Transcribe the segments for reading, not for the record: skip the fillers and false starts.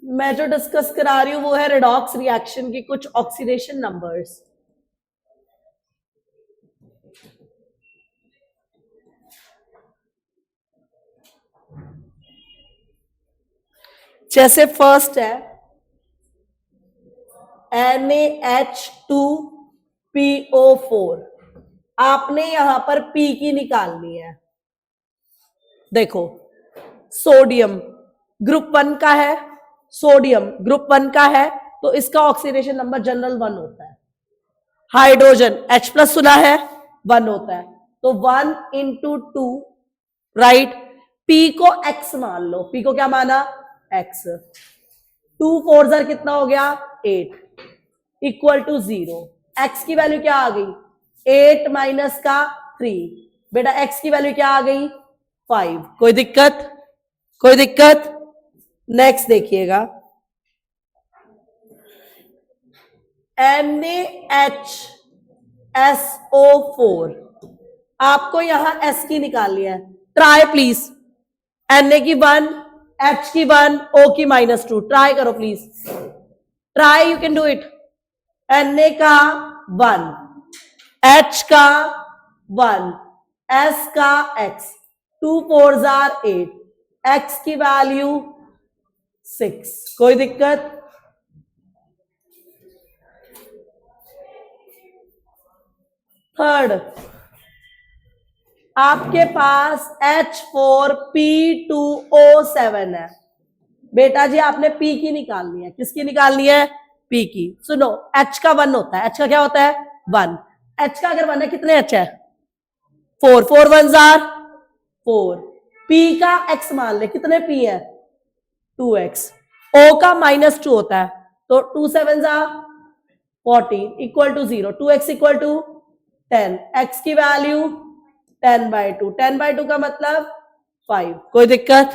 मैं जो डिस्कस करा रही हूं वो है रेडॉक्स रिएक्शन के कुछ ऑक्सीडेशन नंबर्स। जैसे फर्स्ट है NaH2PO4, आपने यहां पर P की निकालनी है। देखो सोडियम ग्रुप 1 का है, सोडियम ग्रुप 1 का है, तो इसका ऑक्सीडेशन नंबर जनरल 1 होता है। हाइड्रोजन H प्लस सुना है 1 होता है, तो 1 इंटू 2, राइट। P को X मान लो, P को क्या माना X, 2 4 जार कितना हो गया 8 इक्वल टू 0। X की वैल्यू क्या आ गई 8 माइनस का 3, बेटा X की वैल्यू क्या आ गई 5। कोई दिक्कत, कोई दिक्कत। नेक्स्ट देखिएगा NaHSO4, आपको यहां S की निकालनी है। ट्राई प्लीज, Na की 1, H की 1, O की -2, ट्राई करो please, try, you can do it. Na का 1, H का 1, S का X, 2 4 जार 8, X की वैल्यू 6। कोई दिक्कत। थर्ड, आपके पास H4P2O7 है। बेटा जी आपने P की निकालनी है। किसकी निकालनी है P की। सुनो H का 1 होता है, H का क्या होता है 1, H का अगर 1 है कितने H है 4, 4 1 जार 4। P का X मान ले, कितने P है 2X। O का -2 होता है, तो 2 7 जार 14 equal to 0, 2X equal to 10, X की वैल्यू 10/2, 10/2 का मतलब 5। कोई दिक्कत।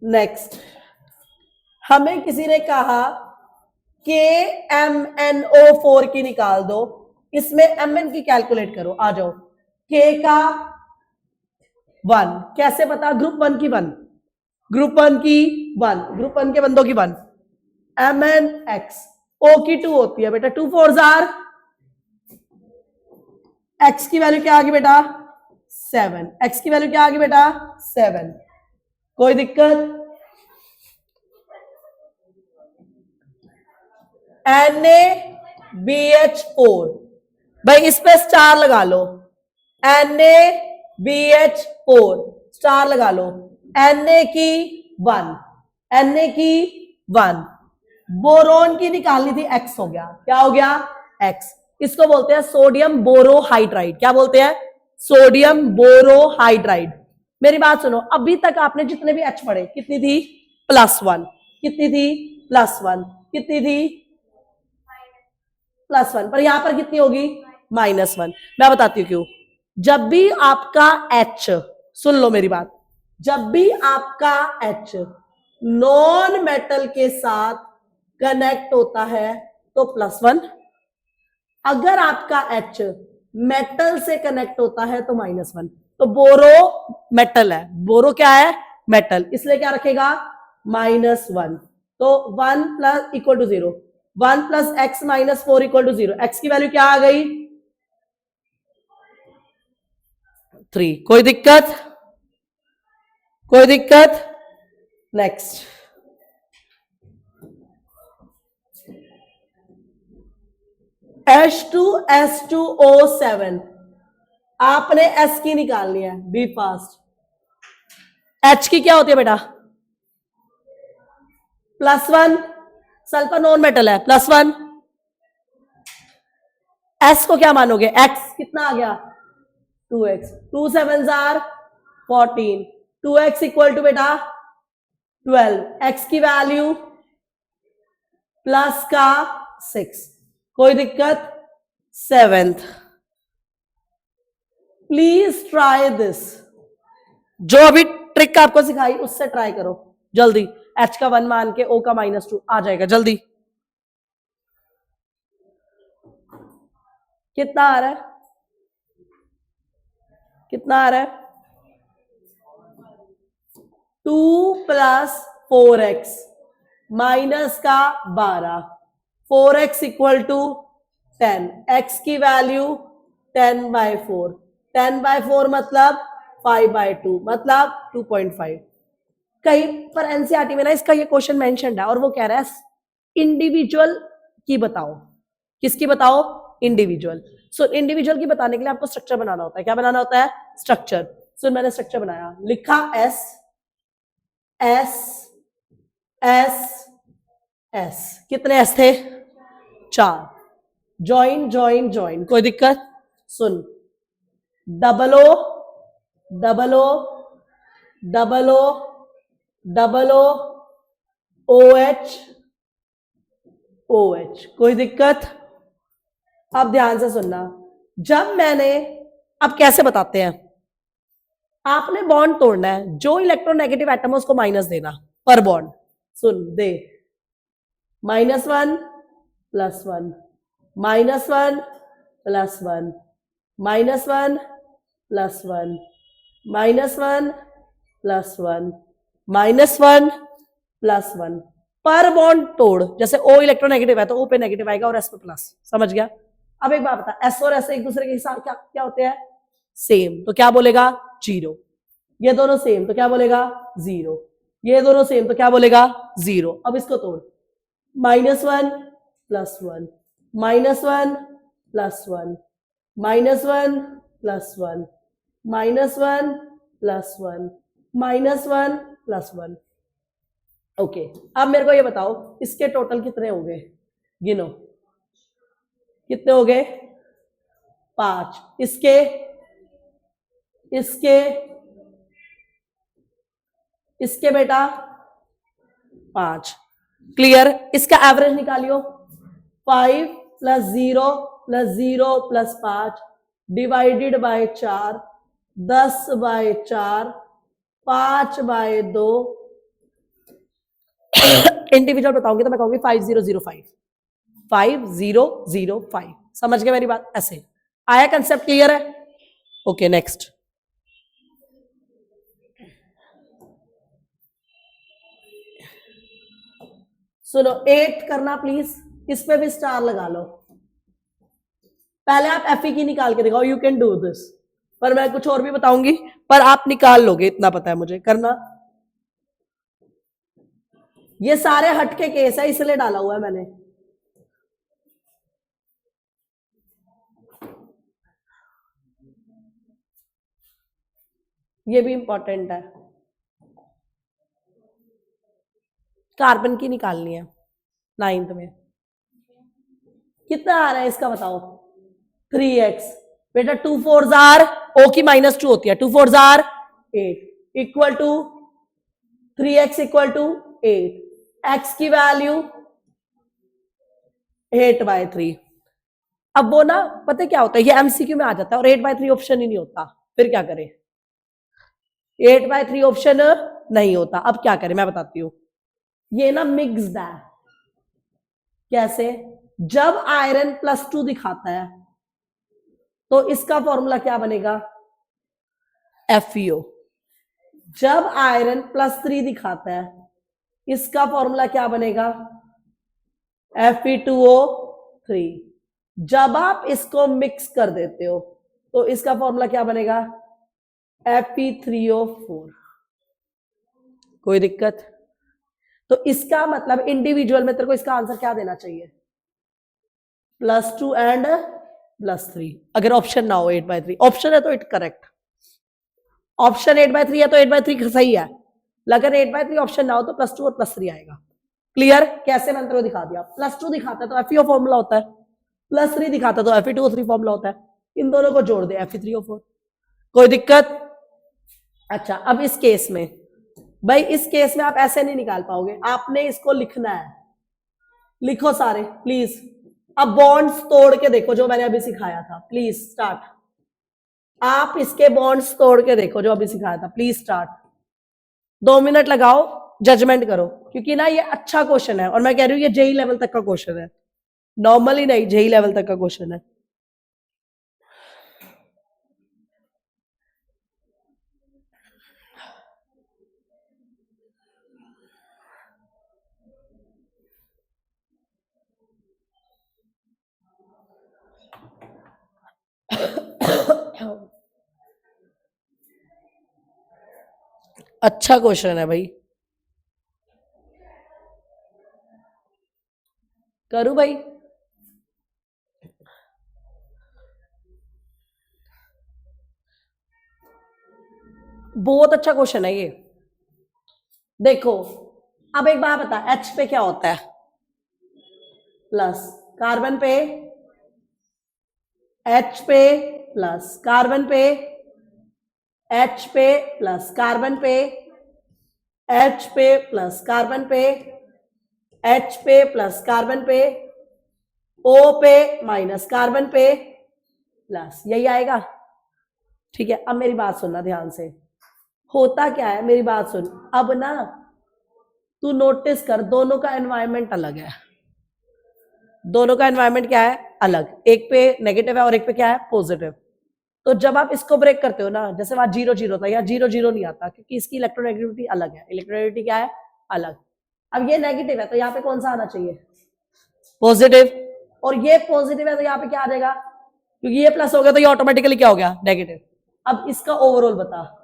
नेक्स्ट, हमें किसी ने कहा KMnO4 की निकाल दो, इसमें Mn की कैलकुलेट करो। आ जाओ, K का 1 कैसे पता, ग्रुप 1 की 1, ग्रुप 1 की 1, ग्रुप 1 के बंदों की 1, MnX। O की 2 होती है बेटा, 2 4 जार, X की वैल्यू क्या आ गई बेटा 7, X की वैल्यू क्या आ गई बेटा 7। कोई दिक्कत। NaBH4, भाई इस पे स्टार लगा लो, NaBH4 स्टार लगा लो। Na की 1, Na की 1, बोरोन की निकालनी थी, X हो गया, क्या हो गया X। इसको बोलते हैं सोडियम बोरोहाइड्राइड। क्या बोलते हैं सोडियम बोरोहाइड्राइड। मेरी बात सुनो, अभी तक आपने जितने भी H पढ़े कितनी थी +1, कितनी थी +1, कितनी थी +1, पर यहां पर कितनी होगी -1। मैं बताती हूँ क्यों। जब भी आपका H, सुन लो मेरी बात, जब भी आपका H नॉन मेटल के साथ कनेक्ट होता है तो +1, अगर आपका H मेटल से कनेक्ट होता है तो -1। तो बोरो मेटल है, बोरो क्या है मेटल, इसलिए क्या रखेगा -1। तो 1 plus equal to 0, 1 plus x minus 4 equal to 0। X की वैल्यू क्या आ गई 3। कोई दिक्कत, कोई दिक्कत। नेक्स्ट, H2S2O7, आपने S की निकालनी है, बी फास्ट। H की क्या होती है बेटा +1, सल्फर नॉन मेटल है +1। S को क्या मानोगे X, कितना आ गया 2X, 2 7 जार 14, 2X इक्वल टू बेटा 12, X की वैल्यू प्लस का 6। कोई दिक्कत। 7th, प्लीज ट्राई दिस, जो अभी ट्रिक आपको सिखाई उससे ट्राई करो जल्दी। H का 1 मान के O का -2 आ जाएगा जल्दी। कितना आ रहा है, कितना आ रहा है 2 प्लस 4x माइनस का 12, 4x इक्वल टू 10, x की वैल्यू 10/4, 10/4 मतलब 5/2 मतलब 2.5। कहीं पर एनसीईआरटी में ना इसका ये क्वेश्चन मेंशन्ड है और वो कह रहा है इंडिविजुअल की बताओ। किसकी बताओ? इंडिविजुअल। सो इंडिविजुअल की बताने के लिए आपको स्ट्रक्चर बनाना होता है। क्या बनाना होता है? स्ट्रक्चर। सो मैंने स्ट्रक्चर बनाया, लिखा एस एस एस एस। कितने एस थे? 4। ज्वाइन ज्वाइन ज्वाइन, कोई दिक्कत? सुन, double O double O double O double O O H O H, कोई दिक्कत? अब ध्यान से सुनना, जब मैंने, अब कैसे बताते हैं, आपने बॉन्ड तोड़ना है, जो इलेक्ट्रोनेगेटिव एटम है उसको माइनस देना पर बॉन्ड। सुन दे, -1 +1 -1 +1 -1 +1 -1 +1 +1 पर बॉन्ड तोड़। जैसे O इलेक्ट्रोनेगेटिव है तो O पे नेगेटिव आएगा और S पे प्लस। समझ गया? अब एक बात बता, S और S एक दूसरे के साथ क्या क्या होते हैं? सेम, तो क्या बोलेगा? 0। ये दोनों सेम तो क्या बोलेगा? 0। ये दोनों सेम तो क्या बोलेगा? 0। अब इसको तोड़, -1 +1 -1 +1 -1 -1 +1 -1 +1। ओके, अब मेरे को ये बताओ इसके टोटल कितने हो गए? गिनो, कितने हो गए? 5। इसके इसके इसके बेटा 5। क्लियर? इसका एवरेज निकालियो, 5 + 0 + 0 + 5 डिवाइडेड बाय 4, 10/4, 5/2। इंडिविजुअल बताऊंगी तो मैं कहूंगी 5005, 5005। समझ गए मेरी बात? ऐसे आया कंसेप्ट? क्लियर है? Okay, next. सुनो, 8 करना प्लीज, इस पे भी स्टार लगा लो। पहले आप एफ की निकाल के दिखाओ, यू कैन डू दिस, पर मैं कुछ और भी बताऊंगी, पर आप निकाल लोगे इतना पता है मुझे। करना, ये सारे हटके केस है इसलिए डाला हुआ है मैंने। ये भी इंपॉर्टेंट है, कार्बन की निकालनी है 9th में। कितना आ रहा है इसका बताओ? 3x। बेटा 2 4s आर, O की -2 होती है, 2 4s are 8 equal to 3x equal to 8, x की वैल्यू 8/3। अब वो ना पता क्या होता है, ये एमसीक्यू में आ जाता है और 8/3 ऑप्शन ही नहीं होता, फिर क्या करें? 8/3 ऑप्शन नहीं होता, अब क्या करें मैं बताती हूँ। ये ना मिक्स्ड है। कैसे? जब आयरन +2 दिखाता है तो इसका फॉर्मूला क्या बनेगा? FeO। जब आयरन +3 दिखाता है इसका फॉर्मूला क्या बनेगा? Fe2O3। जब आप इसको मिक्स कर देते हो तो इसका फॉर्मूला क्या बनेगा? Fe3O4। कोई दिक्कत? तो इसका मतलब इंडिविजुअल में तेरे को इसका आंसर क्या देना चाहिए? +2 एंड +3। अगर ऑप्शन ना हो 8/3, ऑप्शन है तो इट करेक्ट। ऑप्शन 8/3 है तो 8/3 सही है, लेकिन 8/3 ऑप्शन ना हो तो +2 और +3 आएगा। क्लियर? कैसे मैंने तेरे को दिखा दिया। +2 दिखाता है तो FeO फॉर्मूला होता है, +3 दिखाता है तो Fe2O3 फॉर्मूला होता है। इन दोनों को जोड़ दे, Fe3O4। कोई दिक्कत? अच्छा, अब इस केस में भाई, इस केस में आप ऐसे नहीं निकाल पाओगे, आपने इसको लिखना है। लिखो सारे प्लीज। अब बॉन्ड्स तोड़ के देखो जो मैंने अभी सिखाया था, प्लीज स्टार्ट। आप इसके बॉन्ड्स तोड़ के देखो जो अभी सिखाया था, प्लीज स्टार्ट। 2 मिनट लगाओ, जजमेंट करो, क्योंकि ना ये अच्छा क्वेश्चन है और मैं कह रही हूँ ये जेई लेवल तक का क्वेश्चन है, नॉर्मली नहीं, जेई लेवल तक का क्वेश्चन है। अच्छा क्वेश्चन है भाई, करूं भाई? बहुत अच्छा क्वेश्चन है ये। देखो, अब एक बात बता, H पे क्या होता है? प्लस, कार्बन पे H पे प्लस, कार्बन पे H पे प्लस, कार्बन पे H पे प्लस, कार्बन पे H पे प्लस, कार्बन पे O पे माइनस, कार्बन पे प्लस, यही आएगा। ठीक है, अब मेरी बात सुनना ध्यान से। होता क्या है, मेरी बात सुन। अब ना तू नोटिस कर, दोनों का एनवायरनमेंट अलग है। दोनों का एनवायरनमेंट क्या है? अलग। एक पे नेगेटिव है और एक पे क्या है? पॉजिटिव। तो जब आप इसको ब्रेक करते हो ना, जैसे वहां 0 0 था, या 0 0 नहीं आता, क्योंकि इसकी इलेक्ट्रोनेगेटिविटी अलग है। इलेक्ट्रोनेगेटिविटी क्या है? अलग। अब ये नेगेटिव है तो यहाँ पे कौन सा आना चाहिए? पॉजिटिव। और ये पॉजिटिव है तो यहाँ पे क्या आ जाएगा? क्योंकि ये प्लस हो गया तो ये ऑटोमेटिकली क्या हो गया? नेगेटिव। अब इसका ओवरऑल बता,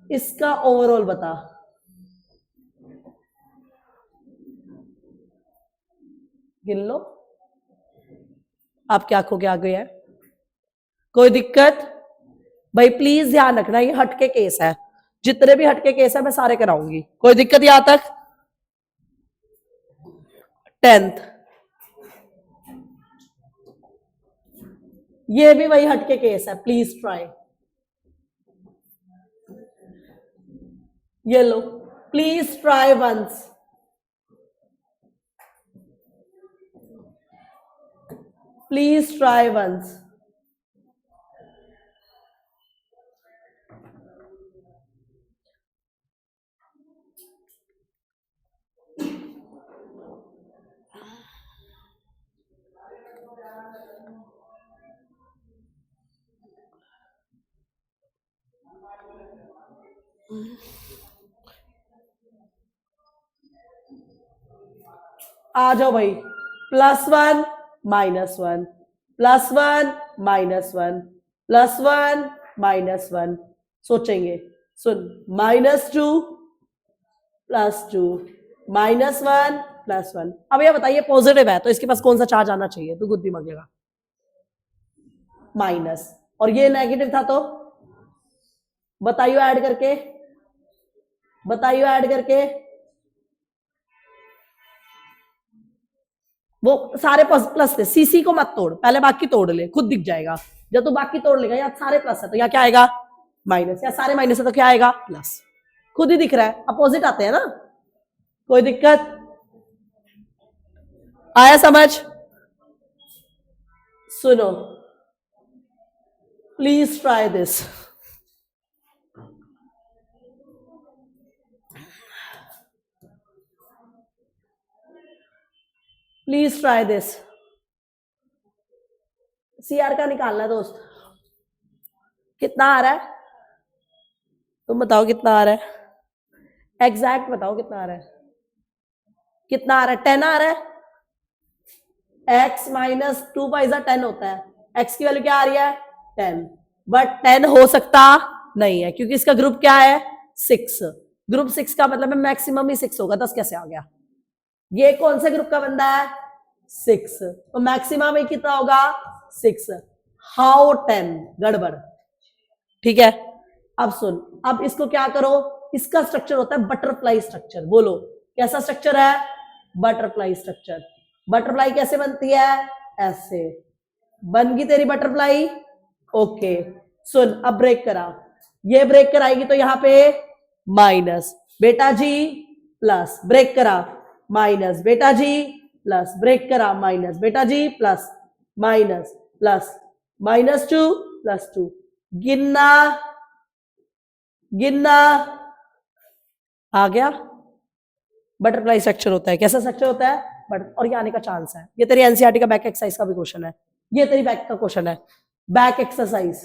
इसका ओवरऑल बता। गिन लो, आपकी आंखों के आगे है। कोई दिक्कत? भाई प्लीज ध्यान रखना, ये हटके केस है। जितने भी हटके केस है मैं सारे कराऊंगी। कोई दिक्कत यहां तक? 10th, ये भी वही हटके केस है। Please try. ये लो, please try once. Please try once. आ जाओ भाई। +1 -1, +1 -1, +1 -1। सोचेंगे, सुन। -2 +2, -1 +1। अब ये बताइए, पॉजिटिव है तो इसके पास कौन सा चार्ज आना चाहिए? तू खुद दिमाग लगा। माइनस। और ये नेगेटिव था तो बताइयो ऐड करके, बताइयो ऐड करके। वो सारे प्लस थे। सीसी को मत तोड़, पहले बाकी तोड़ ले, खुद दिख जाएगा। जब तू बाकी तोड़ लेगा, यार सारे प्लस है तो यहाँ क्या आएगा? माइनस। या सारे माइनस है तो क्या आएगा? प्लस। खुद ही दिख रहा है, अपोजिट आते हैं ना। कोई दिक्कत? आया समझ? सुनो, please try this. Please try this. CR का निकालना दोस्त। कितना आ रहा है? तुम बताओ कितना आ रहा है? एग्जैक्ट बताओ कितना आ रहा है? कितना आ रहा है? 10 आ रहा है। x -2 पाइजा 10 होता है। x की वैल्यू क्या आ रही है? 10। बट 10 हो सकता नहीं है क्योंकि इसका ग्रुप क्या है? 6। ग्रुप 6 का मतलब है मैक्सिमम ही 6 होगा। 10 कैसे आ गया? ये कौन से ग्रुप का बंदा है? 6। तो मैक्सिमम ही कितना होगा? 6। हाउ 10? गड़बड़। ठीक है, अब सुन। अब इसको क्या करो, इसका स्ट्रक्चर होता है बटरफ्लाई स्ट्रक्चर। बोलो कैसा स्ट्रक्चर है? Butterfly structure. बटरफ्लाई कैसे बनती है? ऐसे बन गई तेरी बटरफ्लाई। ओके, सुन। अब ब्रेक करा, ये ब्रेक कराएगी तो यहां पे माइनस बेटा जी प्लस, ब्रेक करा माइनस बेटा जी प्लस, ब्रेक करा माइनस बेटा जी प्लस, माइनस प्लस, -2 +2। गिनना, गिनना। आ गया? बटरफ्लाई स्ट्रक्चर होता है। कैसा स्ट्रक्चर होता है? बट और ये आने का चांस है। ये तेरी एनसीईआरटी का बैक एक्सरसाइज का भी क्वेश्चन है। ये तेरी बैक का क्वेश्चन है, बैक एक्सरसाइज।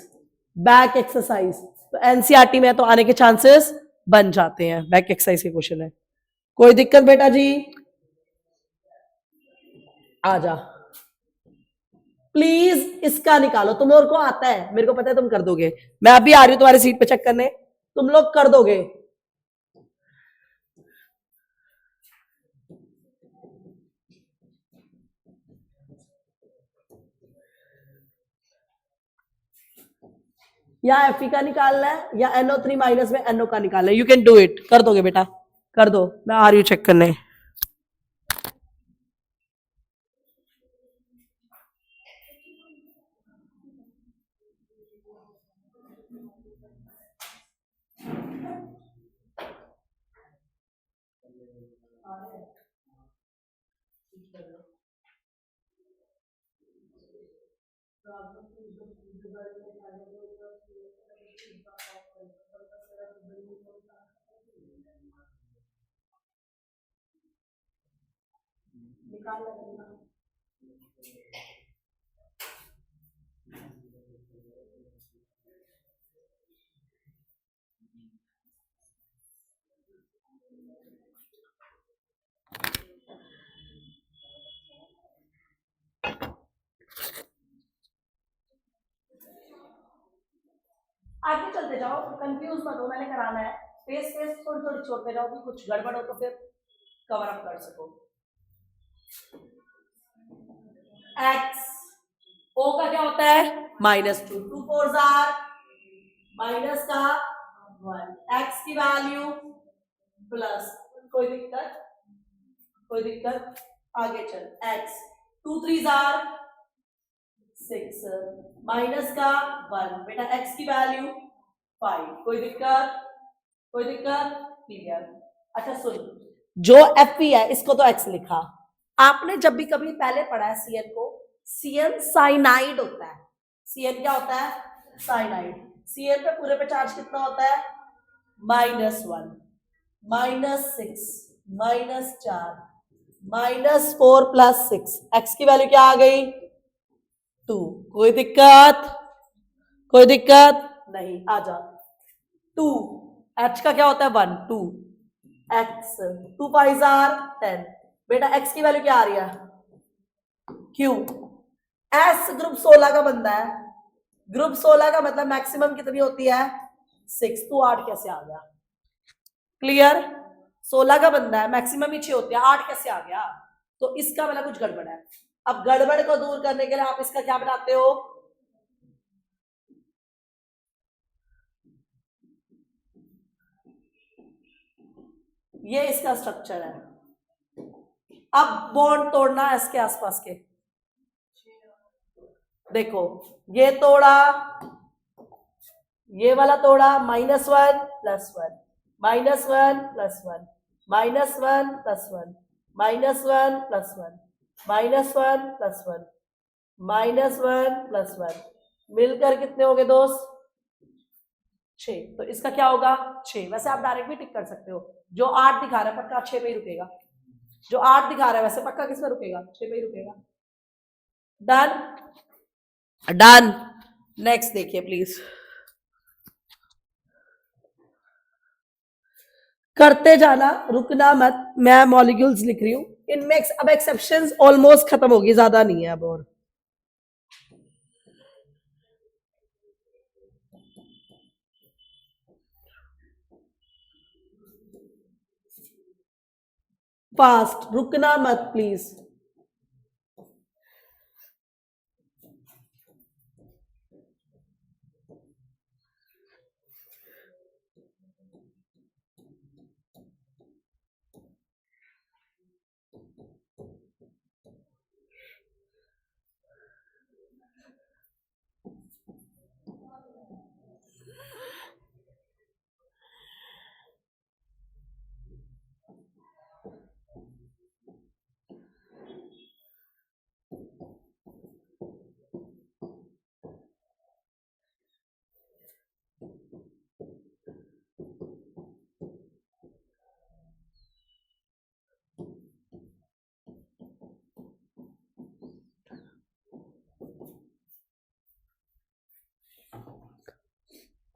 बैक एक्सरसाइज तो एनसीईआरटी में तो आने के चांसेस बन जाते हैं। बैक एक्सरसाइज के क्वेश्चन है। कोई दिक्कत बेटा जी? आ जा। प्लीज इसका निकालो, तुम लोग को आता है, मेरे को पता है तुम कर दोगे। मैं अभी आ रही हूं तुम्हारी सीट पे चेक करने, तुम लोग कर दोगे। या एफ का निकालना है या NO3 माइनस में NO का निकालना है। यू कैन डू इट, कर दोगे बेटा, कर दो, मैं आ रही हूं चेक करने। आगे चलते जाओ, कंफ्यूज मत हो, मैंने कराना है। स्पेस स्पेस थोड़ी थोड़ी छोड़ते जाओ कि कुछ गड़बड़ हो तो फिर कवर अप कर सको। एक्स ओ का क्या होता है -2, 2 4 जार माइनस का 1, एक्स की वैल्यू प्लस, कोई दिक्कत, कोई दिक्कत, आगे चल। एक्स 2 3 जार 6 माइनस का 1, बेटा एक्स की वैल्यू 5, कोई दिक्कत, कोई दिक्कत, क्लियर। अच्छा सुन, जो एफ है इसको तो एक्स लिखा। आपने जब भी कभी पहले पढ़ा है सीएन को, सीएन साइनाइड होता है। सीएन क्या होता है? साइनाइड। सीएन पे पूरे पे चार्ज कितना होता है? -1, -6, -4, -4 + 6, एक्स की वैल्यू क्या आ गई? 2, कोई दिक्कत, कोई दिक्कत नहीं, आ जा। 2, एच का क्या होता है? 1, 2, एक्स 2 5 10, बेटा एक्स की वैल्यू क्या आ रही है? क्यू। एस ग्रुप 16 का बंदा है, ग्रुप 16 का मतलब मैक्सिमम कितनी होती है? 6, तू 8 कैसे आ गया? क्लियर? 16 का बंदा है, मैक्सिमम ही 6 होती है, 8 कैसे आ गया? तो इसका मतलब कुछ गड़बड़ है। अब गड़बड़ को दूर करने के लिए आप इसका क्या बनाते हो? ये इसका स्ट्रक्चर है। अब बॉन्ड तोड़ना इसके आसपास के, देखो ये तोड़ा, ये वाला तोड़ा, -1 + 1, -1 + 1, -1 + 1 + 1 -1 + 1, -1 + 1, -1 + 1, मिलकर कितने हो गए दोस्त? 6। तो इसका क्या होगा? 6। वैसे आप डायरेक्ट भी टिक कर सकते हो, जो 8 दिखा रहा है पक्का 6 पे ही रुकेगा, जो 8 दिखा रहा है वैसे पक्का किस पे रुकेगा? 6 पे ही रुकेगा। Done, done. नेक्स्ट देखिए प्लीज, करते जाना, रुकना मत। मैं मॉलिक्यूल्स लिख रही हूं इनमें, अब एक्सेप्शंस ऑलमोस्ट खत्म होगी, ज्यादा नहीं है अब। और फास्ट, रुकना मत प्लीज।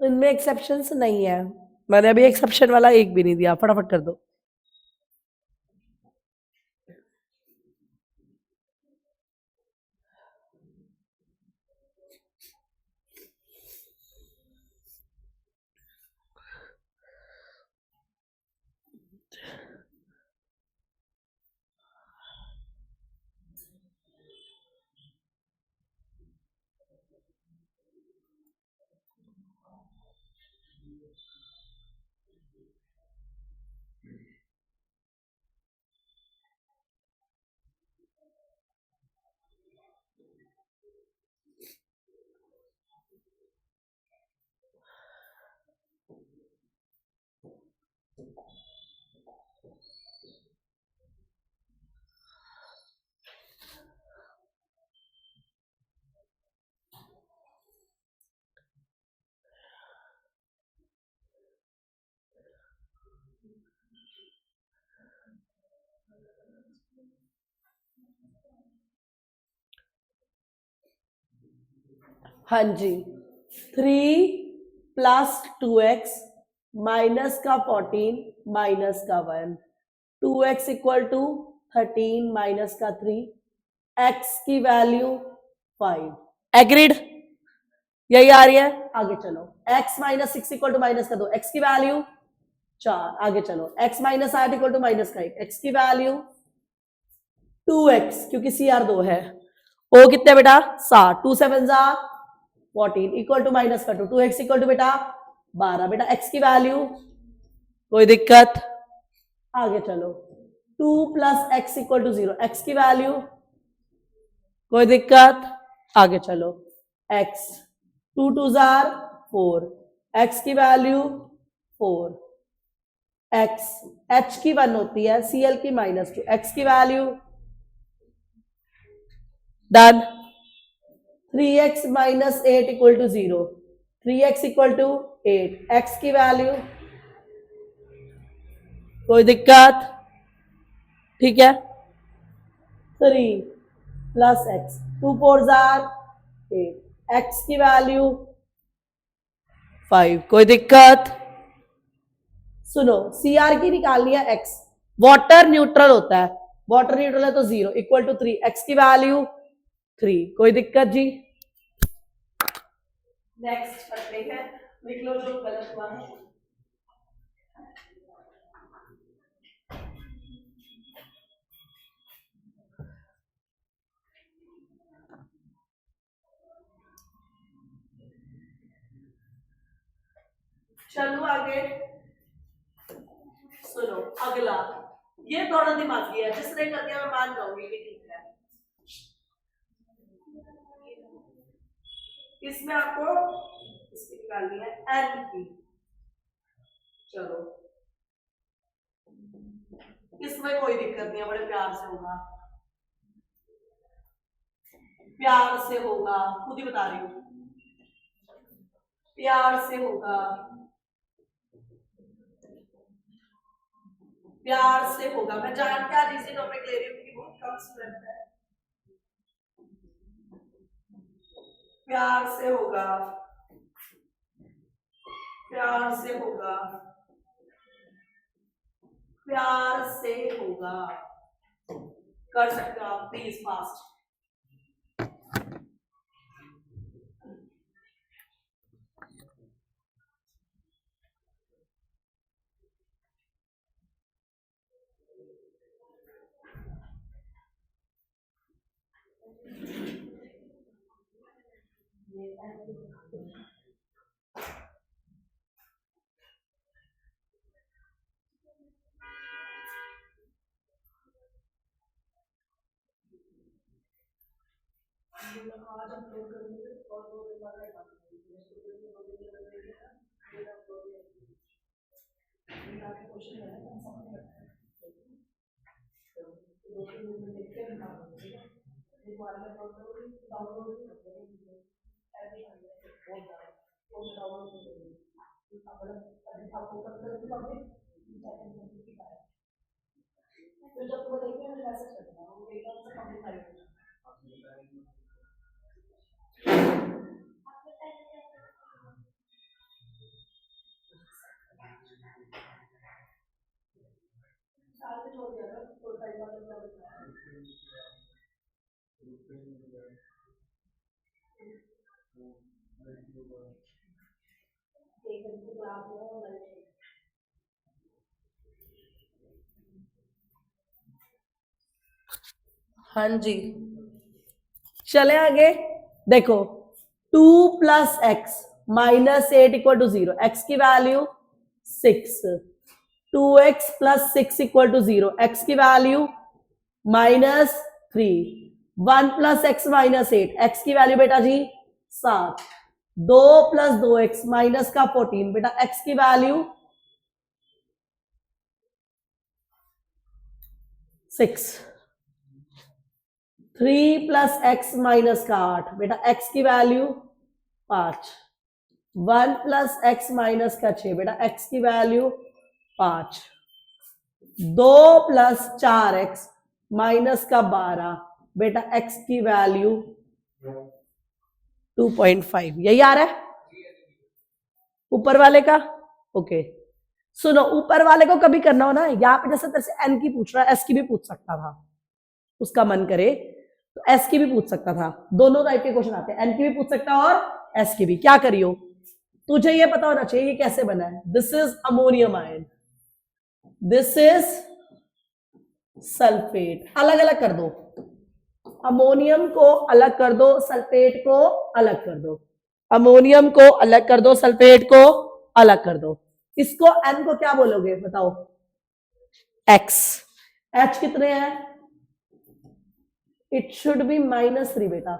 इनमें एक्सेप्शंस नहीं है, मैंने अभी एक्सेप्शन वाला एक भी नहीं दिया, फटाफट कर दो। हाँ जी, 3 + 2x माइनस का 14 माइनस का 1, 2x इक्वल टू 13 माइनस का 3, x की वैल्यू 5। एग्रीड? यही आ रही है। आगे चलो, x minus 6 equal to minus का 2, x की वैल्यू 4। आगे चलो, x minus 8 equal to minus का 1, x की वैल्यू 2x, क्योंकि CR 2 है। ओ कितने बेटा? 7, 2 7 14 इक्वल टू माइनस का 2, 2x इक्वल टू बेटा 12। बेटा x की वैल्यू, कोई दिक्कत? आगे चलो, 2 + x इक्वल टू 0, x की वैल्यू, कोई दिक्कत? आगे चलो, x 2 2 4, x की वैल्यू 4, x h की 1 होती है, Cl की -2, x की value done. 3x - 8 equal to 0, 3x equal to 8, x की वैल्यू, कोई दिक्कत? ठीक है, 3 + x, 2 4 8, x की वैल्यू 5, कोई दिक्कत? सुनो, CR की निकालनी है x, वाटर न्यूट्रल होता है, वाटर न्यूट्रल है तो 0 इक्वल टू 3, x की वैल्यू 3, कोई दिक्कत जी? नेक्स्ट करते हैं, लिख लो जो गलत हुआ है। चलो आगे, सुनो अगला, ये थोड़ा दिमागी है, जिसने कर दिया मैं मान जाऊंगी कि ठीक है। इसमें आपको इसकी निकालनी है एन की। चलो, इसमें कोई दिक्कत नहीं है, बड़े प्यार से होगा, प्यार से होगा, खुद ही बता रही हूँ, प्यार से होगा, प्यार से होगा। मैं जान के आज इसी टॉपिक ले रही हूँ क्योंकि बहुत कम स्टूडेंट है। प्यार से होगा, प्यार से होगा, प्यार से होगा। कर सकते हो आप, प्लीज फास्ट। आज अपलोड करूंगी और 2 दिन बाद क्वेश्चन है तो जब तुम्हें देखते हैं मुझे मैसेज कर देना, वो एकदम से कंप्लीट छोड़ दिया था तो साइड बात हाँ जी, चले आगे। देखो, 2 + x - 8 इक्वल टू 0, x की value 6, 2x + 6 equal to 0, x की वैल्यू -3, 1 + x - 8, x की वैल्यू बेटा जी 7, 2 + 2x माइनस का 14, बेटा x की वैल्यू 6, 3 + x माइनस का 8, बेटा x की वैल्यू 5, 1 + x माइनस का 6, बेटा x की वैल्यू 5, 2 + 4x माइनस का 12, बेटा x की वैल्यू 2.5 यही आ रहा है ऊपर वाले का। ओके सुनो, ऊपर वाले को कभी करना हो ना, यहाँ पे जैसे तेरे से एन की पूछ रहा है, एस की भी पूछ सकता था, उसका मन करे तो एस की भी पूछ सकता था। दोनों टाइप के क्वेश्चन आते हैं, एन की भी पूछ सकता है और एस की भी। क्या करियो, तुझे ये पता होना चाहिए ये कैसे बना है। This is ammonium ion, this is sulphate. अलग अलग कर दो, अमोनियम को अलग कर दो, सल्फेट को अलग कर दो, अमोनियम को अलग कर दो, सल्फेट को अलग कर दो। इसको एन को क्या बोलोगे बताओ? एक्स। एच कितने हैं? इट शुड बी -3 बेटा।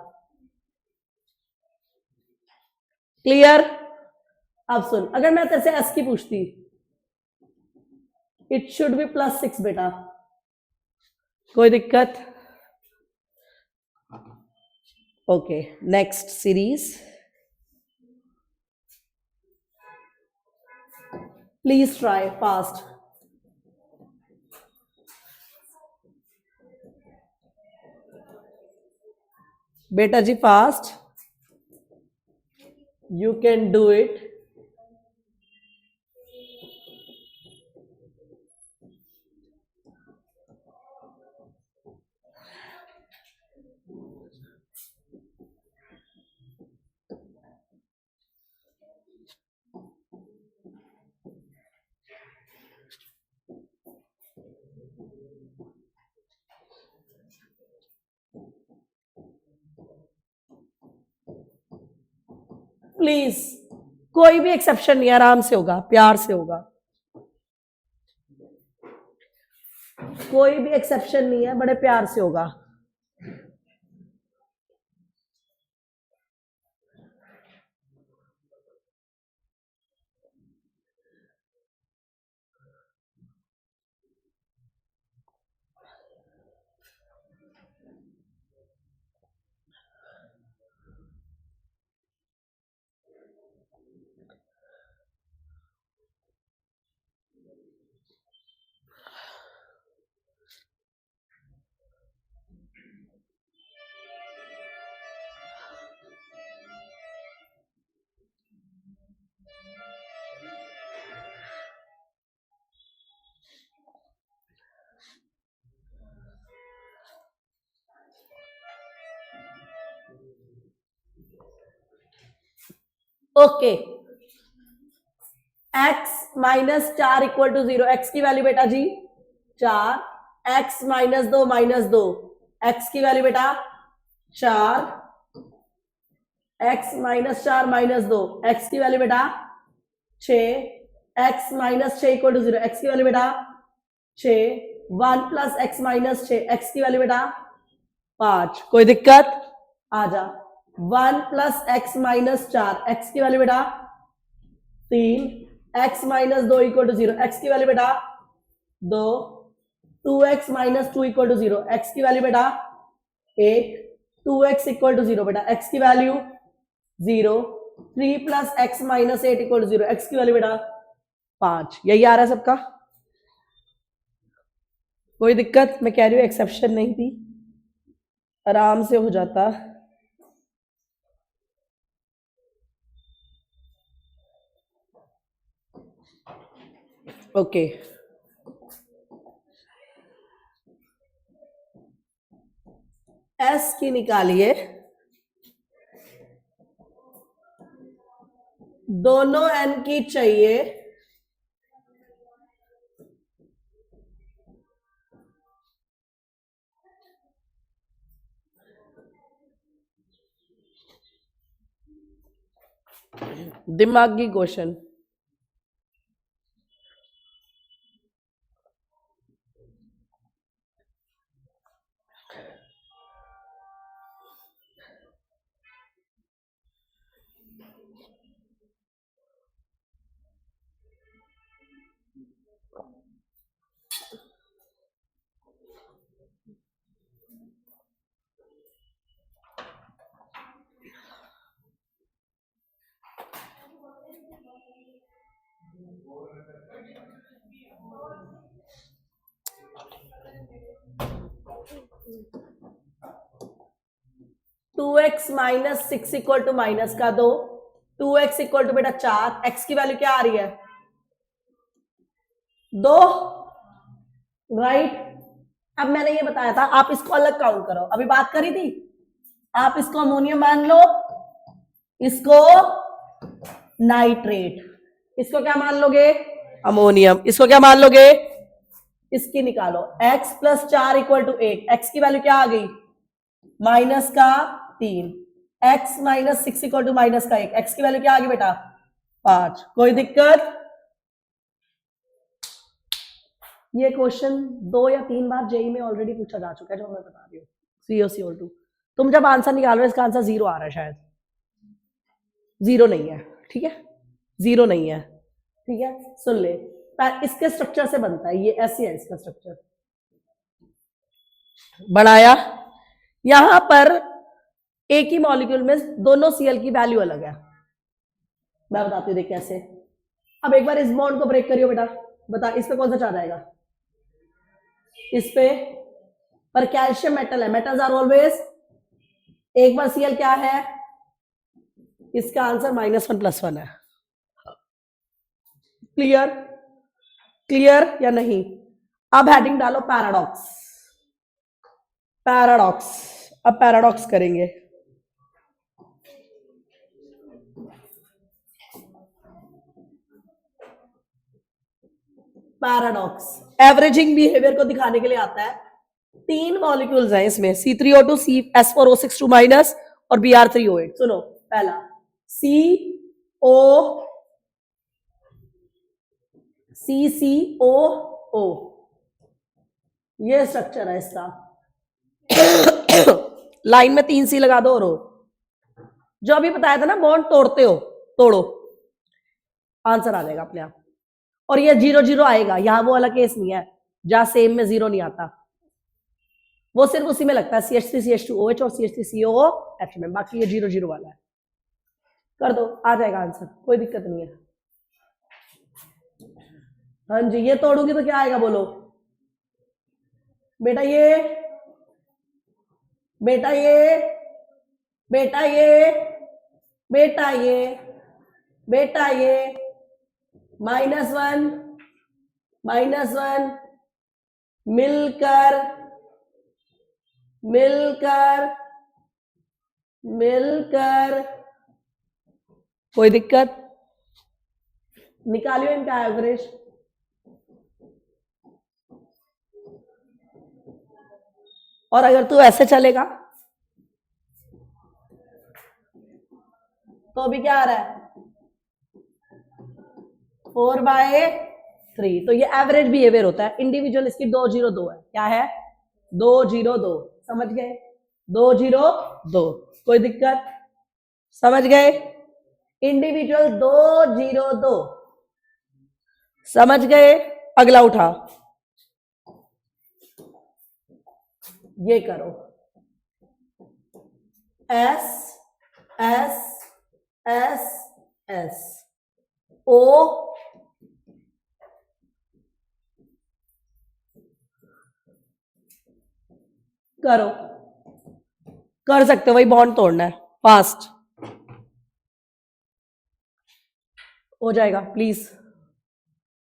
क्लियर? अब सुन, अगर मैं तेरे से एस की पूछती, इट शुड बी +6 बेटा। कोई दिक्कत? Okay next series, please try fast. बेटा जी fast, you can do it. Please कोई भी एक्सेप्शन नहीं, आराम से होगा, प्यार से होगा, कोई भी एक्सेप्शन नहीं है, बड़े प्यार से होगा। Okay, x -4 = 0। x की वैल्यू बेटा जी 4, x -2 -2, x की वैल्यू बेटा 4, x -4 -2, x की वैल्यू बेटा 6, x -6 = 0, x की वैल्यू बेटा 6, 1 + x -6, x की वैल्यू बेटा 5। कोई दिक्कत? आ जा। 1 + x -4, x की वैल्यू बेटा 3, x -2 = 0, x की वैल्यू बेटा 2, 2x -2 = 0, x की वैल्यू बेटा 1, 2x = 0 बेटा, x की वैल्यू 0, 3 + x -8 = 0, x की वैल्यू बेटा 5। यही आ रहा है सबका? कोई दिक्कत? मैं कह रही हूँ एक्सेप्शन नहीं थी, आराम से हो जाता। ओके एस की निकालिए, दोनों एन की चाहिए, दिमागी question. 2x minus 6 equal to minus का 2, 2x इक्वल टू बेटा 4, x की वैल्यू क्या आ रही है 2, राइट। अब मैंने ये बताया था आप इसको अलग काउंट करो, अभी बात करी थी, आप इसको अमोनियम मान लो, इसको नाइट्रेट, इसको क्या मान लोगे अमोनियम, इसको क्या मान लोगे, इसकी निकालो x plus 4 equal to 8, x की वैल्यू क्या आ गई माइनस का 3, x minus 6 equal to minus का 1, x की वैल्यू क्या आ गई बेटा 5। कोई दिक्कत? ये क्वेश्चन 2 या 3 बार जेई में ऑलरेडी पूछा जा चुका है, जो मैं बता रही हूँ COCO2। तुम जब आंसर निकाल रहे हो इसका आंसर 0 आ रहा है, शायद 0 नहीं है, ठीक है 0 नहीं है, ठीक है। सुन ले, इसके स्ट्रक्चर से बनता है, ये ऐसे है इसका स्ट्रक्चर बनाया। यहां पर एक ही मॉलिक्यूल में दोनों Cl की वैल्यू अलग है, मैं बताती हूँ देख कैसे। अब एक बार इस बॉन्ड को ब्रेक करियो बेटा, बता इस पे कौन सा चार्ज आएगा, इस पे, पर कैल्शियम मेटल है, मेटल्स आर ऑलवेज, एक बार Cl क्या है, इसका आंसर -1 + 1 है। क्लियर? क्लियर या नहीं? अब हेडिंग डालो पैराडॉक्स, पैराडॉक्स, अब पैराडॉक्स करेंगे। पैराडॉक्स एवरेजिंग बिहेवियर को दिखाने के लिए आता है। 3 मॉलिक्यूल्स हैं इसमें, C3O2, S4O62 माइनस और Br3O8। सुनो, पहला CCOO, ये स्ट्रक्चर है इसका। लाइन में 3 C लगा दो और जो अभी बताया था ना बॉन्ड तोड़ते हो, तोड़ो, आंसर आ जाएगा अपने आप। और ये 0 0 आएगा, यहां वो वाला केस नहीं है जहां सेम में 0 नहीं आता, वो सिर्फ उसी में लगता है CH3 CH2OH और CH3 COOH में, बाकी ये 0 0 वाला है। कर दो, आ जाएगा आंसर, कोई दिक्कत नहीं है। हाँ जी, ये तोड़ूंगी तो क्या आएगा बोलो बेटा, ये बेटा, ये बेटा, ये बेटा, ये बेटा, ये -1 -1 मिलकर मिलकर मिलकर, कोई दिक्कत? निकालियो इनका एवरेज। और अगर तू ऐसे चलेगा तो अभी क्या आ रहा है 4/3, तो ये एवरेज बिहेवियर होता है। इंडिविजुअल इसकी 2 0 2 है, क्या है 2 0 2, समझ गए 2 0 2, कोई दिक्कत? समझ गए? इंडिविजुअल 2 0 2, समझ गए? अगला उठा, ये करो S S S S O करो, कर सकते हो, वही बॉन्ड तोड़ना है, फास्ट हो जाएगा। Please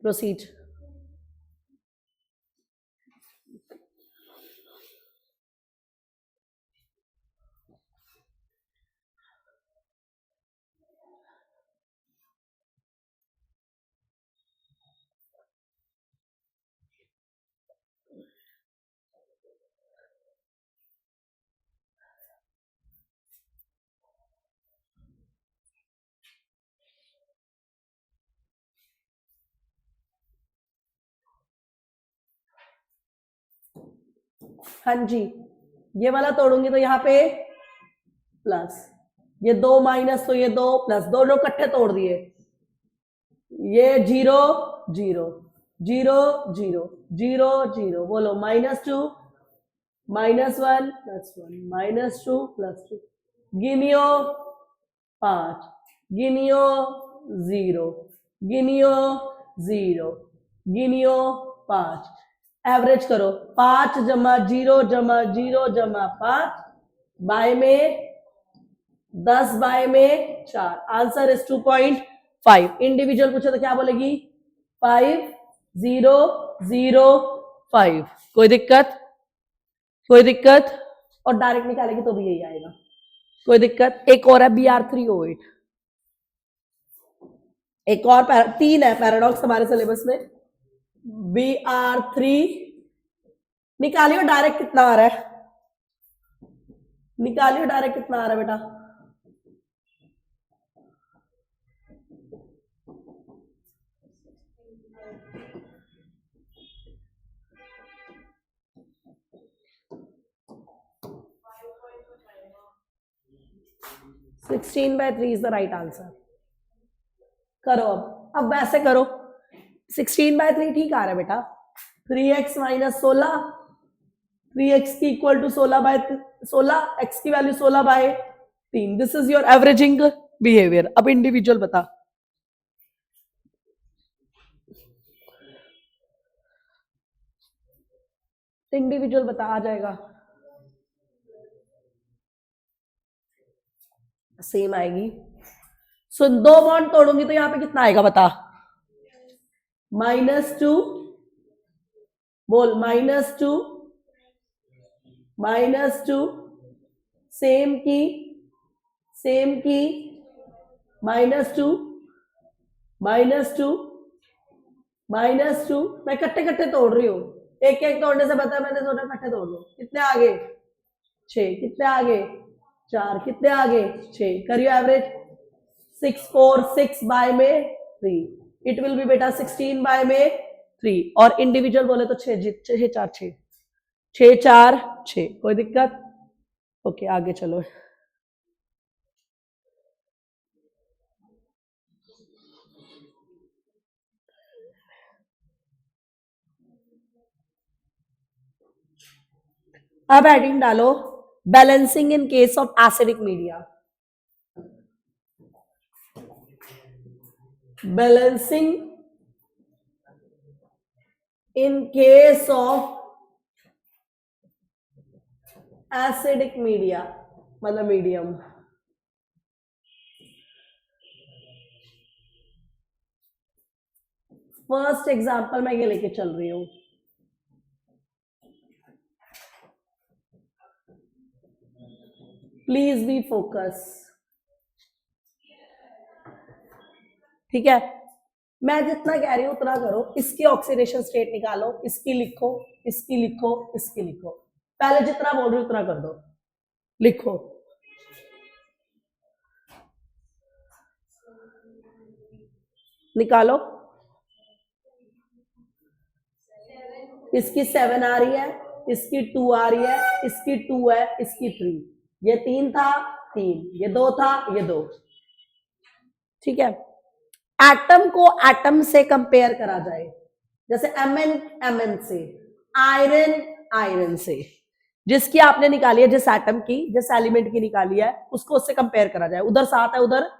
proceed. हाँ जी, ये वाला तोड़ूंगी तो यहाँ पे प्लस, ये 2 माइनस तो ये 2 प्लस, दोनों इकट्ठे तोड़ दिए, ये 0 0 0 0 0 0, बोलो -2 -1 +1 -2 +2, गिनियो 5, गिनियो 0, गिनियो 0, गिनियो 5, एवरेज करो 5 + 0 + 0 + 5 बाय में 10 बाय में 4, आंसर इज 2.5। इंडिविजुअल पूछे तो क्या बोलेगी? 5005। कोई दिक्कत? कोई दिक्कत? और डायरेक्ट निकालेगी तो भी यही आएगा। कोई दिक्कत? एक और है BR308, एक और 3 है पैराडॉक्स हमारे सिलेबस में। BR3 निकालियो डायरेक्ट कितना आ रहा है, निकालियो डायरेक्ट कितना आ रहा है बेटा। Sixteen by 3 is the right answer. करो अब वैसे करो। 16/3 ठीक आ रहा है बेटा। 3x माइनस 16, 3x की इक्वल टू 16/16, x की value 16/3। This is your averaging behaviour. अब इंडिविजुअल बता। इंडिविजुअल बता, आ जाएगा, सेम आएगी। सो 2 बॉन्ड तोड़ूंगी तो यहां पे कितना आएगा बता। -2, बोल -2, -2, सेम की -2, -2, -2। मैं कट्टे कट्टे तोड़ रही हूँ, एक एक तोड़ने से बता, मैंने सोचा कट्टे तोड़ लो। कितने आगे? 6। कितने आगे? 4। कितने आगे? 6। करियो एवरेज। 6 4 6 बाय में 3, इट विल बी बेटा 16 बाय में 3। और इंडिविजुअल बोले तो 6 6 4 6 6 4 6। कोई दिक्कत? ओके आगे चलो। अब हेडिंग डालो, balancing in case of acidic media. Balancing in case of acidic media, मतलब मीडियम। फर्स्ट एग्जांपल मैं ये लेके चल रही हूं। प्लीज बी फोकस, ठीक है। मैं जितना कह रही हूं उतना करो। इसकी ऑक्सीडेशन स्टेट निकालो, इसकी लिखो, इसकी लिखो, इसकी लिखो। पहले जितना बोल रही हूं उतना कर दो, लिखो। निकालो। इसकी 7 आ रही है, इसकी 2 आ रही है, इसकी 2 है, इसकी 3। ये 3 था, 3, ये 2 था, ये 2। ठीक है। एटम को एटम से कंपेयर करा जाए, जैसे Mn से, आयरन आयरन से। जिसकी आपने निकाली है, जिस एटम की, जिस एलिमेंट की निकाली है, उसको उससे कंपेयर करा जाए। उधर 7 है, उधर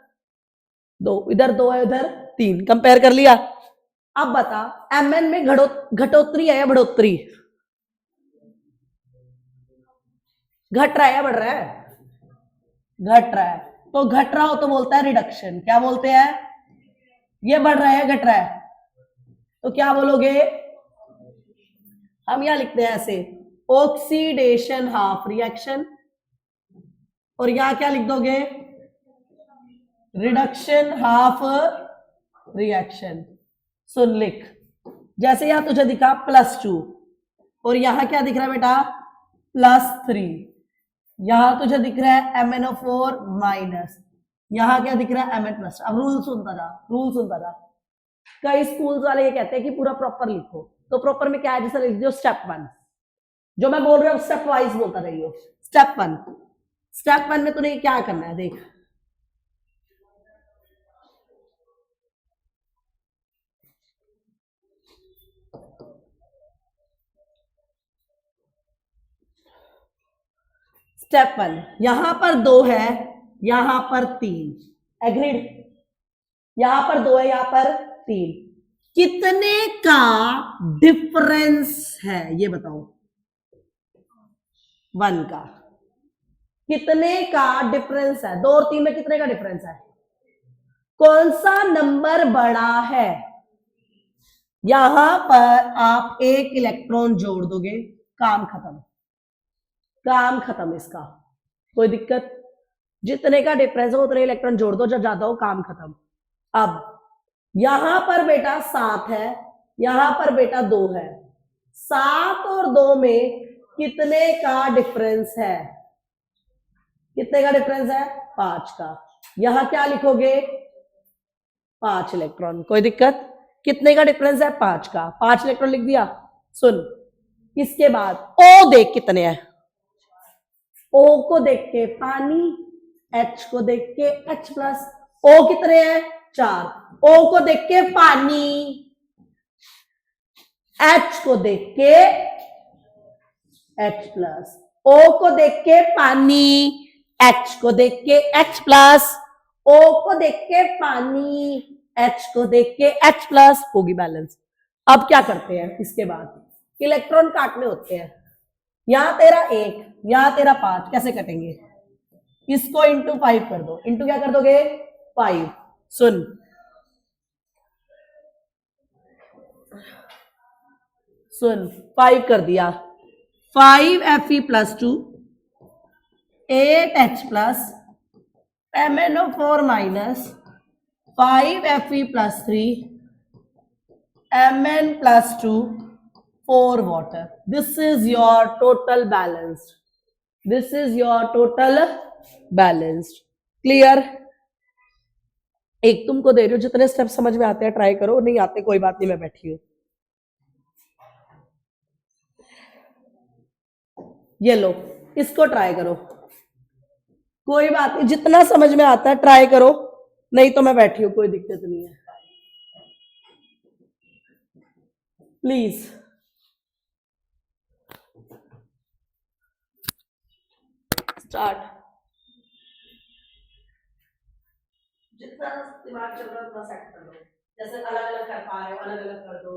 2, इधर 2 है, उधर 3। कंपेयर कर लिया। अब बता, Mn में घटोत्तरी है या बढ़ोतरी? घट रहा है या बढ़ रहा है? घट रहा है। तो घट रहा हो तो बोलता है रिडक्शन। क्या बोलते हैं? ये बढ़ रहा है, घट रहा है, तो क्या बोलोगे? हम यहां लिखते हैं ऐसे, ऑक्सीडेशन हाफ रिएक्शन। और यहां क्या लिख दोगे? Reduction half reaction. सुन लिख, जैसे यहां तुझे दिखा +2, और यहां क्या दिख रहा है बेटा? +3। यहां तुझे दिख रहा है MnO4 माइनस, यहां क्या दिख रहा है Mn+। अब रूल सुनता जा, रूल सुनता जा। कई स्कूल्स वाले ये कहते हैं कि पूरा प्रॉपर लिखो, तो प्रॉपर में क्या है? जैसे लिख दो स्टेप 1, जो मैं बोल रही हूँ स्टेप वाइज बोलता रहियो। स्टेप 1, स्टेप 1 में तूने क्या करना है देख। स्टेप 1, यहां पर 2 है, यहां पर 3, एग्रीड? यहां पर 2 है, यहां पर 3। कितने का डिफरेंस है ये बताओ? 1 का। कितने का डिफरेंस है, 2 और 3 में कितने का डिफरेंस है, कौन सा नंबर बड़ा है। यहां पर आप एक इलेक्ट्रॉन जोड़ दोगे, काम खत्म, काम खत्म इसका, कोई दिक्कत। जितने का डिफरेंस हो उतने इलेक्ट्रॉन जोड़ दो, जब ज्यादा हो काम खत्म। अब यहां पर बेटा 7 है, यहां पर बेटा 2 है, 7 और 2 में कितने का डिफरेंस है, कितने का डिफरेंस है, 5 का। यहां क्या लिखोगे, 5 इलेक्ट्रॉन, कोई दिक्कत। कितने का डिफरेंस है, 5 का, 5 इलेक्ट्रॉन लिख दिया। सुन, इसके बाद O देख कितने हैं, O को देख के पानी, H को देख के H प्लस, O कितने हैं, 4, O को देख के पानी, H को देख के H प्लस, O को देख के पानी, H को देख के H प्लस, O को देख के पानी, H को देख के H प्लस, होगी बैलेंस। अब क्या करते हैं, इसके बाद इलेक्ट्रॉन काटने होते हैं। यहां तेरा 1, यहां तेरा 5, कैसे कटेंगे, इसको इंटू 5 कर दो, इंटू क्या कर दोगे, 5। सुन, सुन 5 कर दिया, 5 Fe plus 2, 8 H plus, MnO4 minus, 5 Fe plus 3, Mn plus 2, 4 water. This is your total balanced. This is your total balanced. Clear? एक तुमको दे रही हूं, जितने स्टेप समझ में आते हैं ट्राई करो, नहीं आते कोई बात नहीं, मैं बैठी हूं। ये लो, इसको ट्राई करो, कोई बात नहीं, जितना समझ में आता है ट्राई करो, नहीं तो मैं बैठी हूं, कोई दिक्कत नहीं है। Please start. जितना दिमाग चल रहा है उतना सेट कर लो, जैसे अलग अलग कर पा रहे हो अलग अलग कर दो।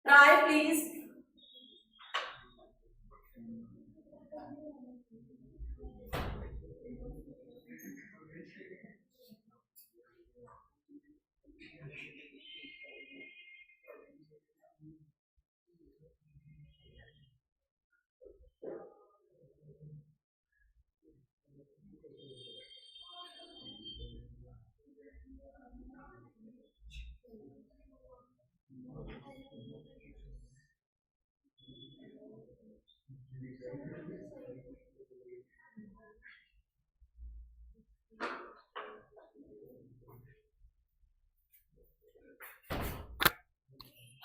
Try please.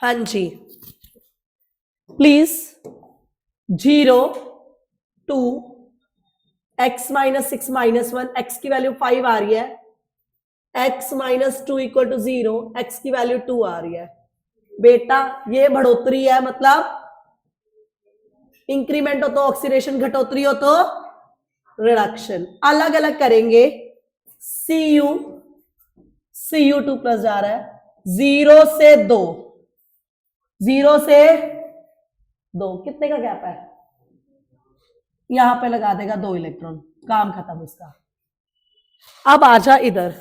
हाँ जी, please 0 2 x minus 6 minus 1, x की वैल्यू 5 आ रही है, x minus 2 equal to 0, x की वैल्यू 2 आ रही है। बेटा ये बढ़ोतरी है, मतलब इंक्रीमेंट हो तो ऑक्सीडेशन, घटोतरी हो तो रिडक्शन। अलग अलग करेंगे, Cu2 प्लस जा रहा है, 0 से 2, 0 से 2, कितने का गैप है, यहां पे लगा देगा 2 इलेक्ट्रॉन, काम खत्म इसका। अब आजा इधर,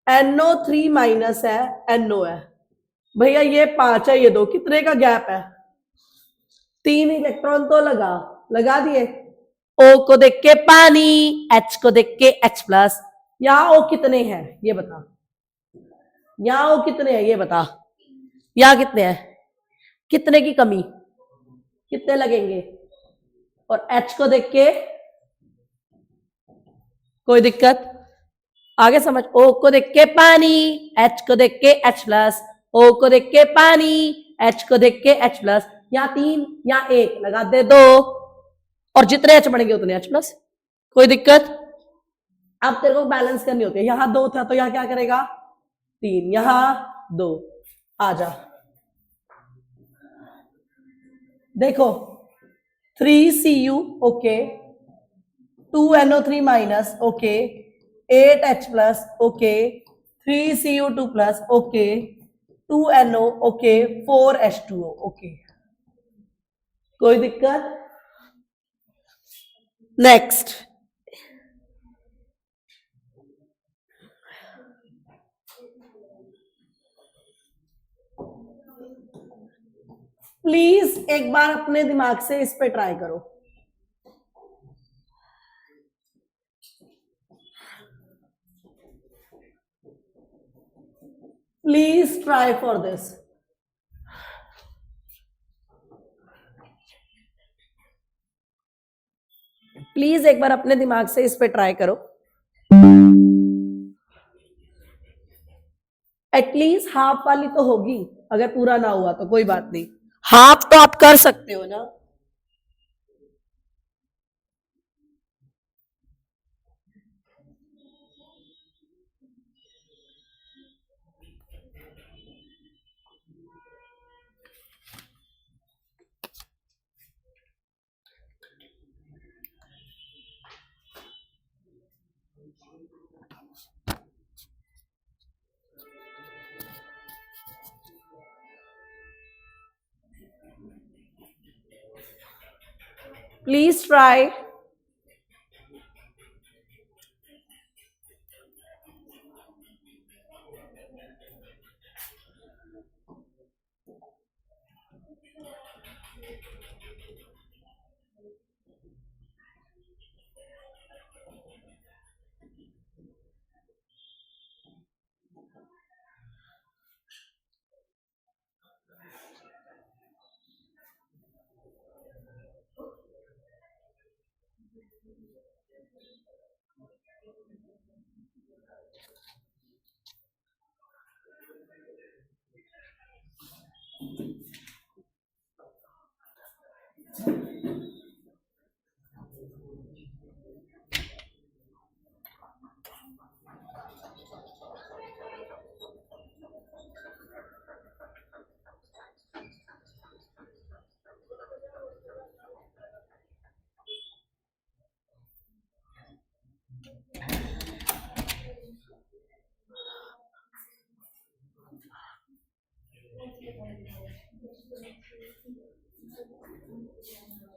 NO3 माइनस है, NO है, भैया ये 5 है, ये 2, कितने का गैप है, 3 इलेक्ट्रॉन तो लगा दिए। O को देख के पानी, H को देख के H प्लस, यहां O कितने हैं ये बता, यहां O कितने हैं ये बता, यहां कितने हैं, कितने की कमी, कितने लगेंगे, और H को देख के कोई दिक्कत, आगे समझ। O को देख के पानी, H को देख के H प्लस, O को देख के पानी, H को देख के H प्लस, या 3 या 1 लगा दे 2, और जितने H बढ़ेंगे उतने H प्लस, कोई दिक्कत। अब तेरे को बैलेंस करनी होती है, यहां 2 था तो यहां क्या करेगा 3, यहां 2, आ जा। देखो 3Cu okay, 2NO3 minus okay, 8H plus okay, 3Cu2 plus okay, 2NO okay, 4H2O okay, कोई दिक्कत? नेक्स्ट, प्लीज एक बार अपने दिमाग से इस पे ट्राई करो। Please try for this. Please एक बार अपने दिमाग से इस पे ट्राई करो। एटलीस्ट हाफ वाली तो होगी, अगर पूरा ना हुआ तो कोई बात नहीं, हाफ तो आप कर सकते हो ना। Please try.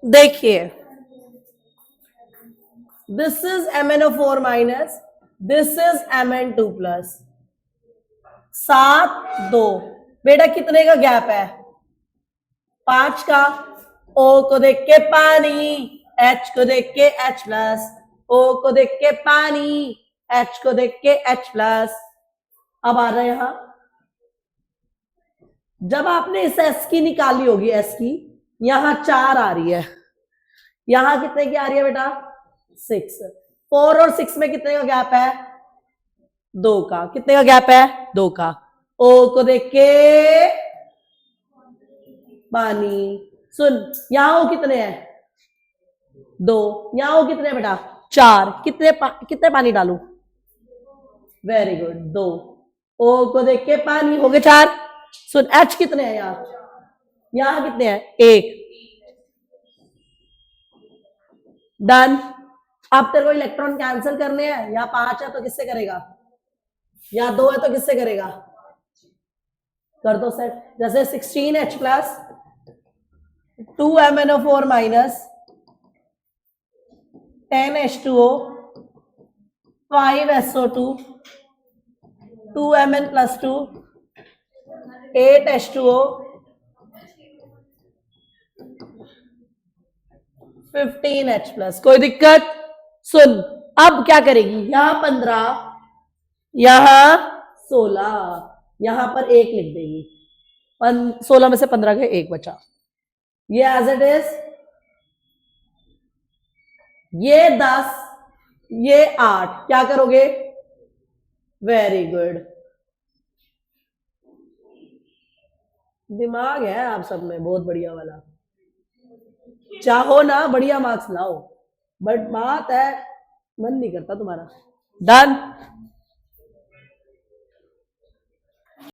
देखिए, this is MnO4 minus, this is Mn2 plus, 7 2, बेटा कितने का गैप है 5 का। O को देख के पानी, H को देख के H प्लस, O को देख के पानी, H को देख के H प्लस। अब आ रहा है यहां, जब आपने इस S की निकाली होगी, S की यहां 4 आ रही है, यहां कितने की आ रही है बेटा 6, 4 और 6 में कितने का गैप है 2 का, कितने का गैप है 2 का। O को देख के पानी, सुन यहां O कितने हैं 2, यहां O कितने हैं बेटा 4, कितने पानी डालू, वेरी गुड 2। O को देख के पानी हो गए 4। सुन H कितने हैं यहां कितने हैं 1, डन। अब तेरे को इलेक्ट्रॉन कैंसिल करने हैं, यहाँ 5 है तो किससे करेगा, यहाँ 2 है तो किससे करेगा, कर दो सेट। जैसे 16H plus, 2MnO4 minus, 10H2O, 5SO2, 2Mn plus 2, 8H2O, 15H plus, कोई दिक्कत? सुन अब क्या करेगी, यहां 15, यहां 16, यहां पर 1 लिख देगी, 16 में से 15 के 1 बचा, ये एज इट इज, ये 10, ये 8, क्या करोगे, वेरी गुड, दिमाग है आप सब में बहुत बढ़िया वाला, चाहो ना बढ़िया मार्क्स लाओ, बट बात है मन नहीं करता तुम्हारा। डन।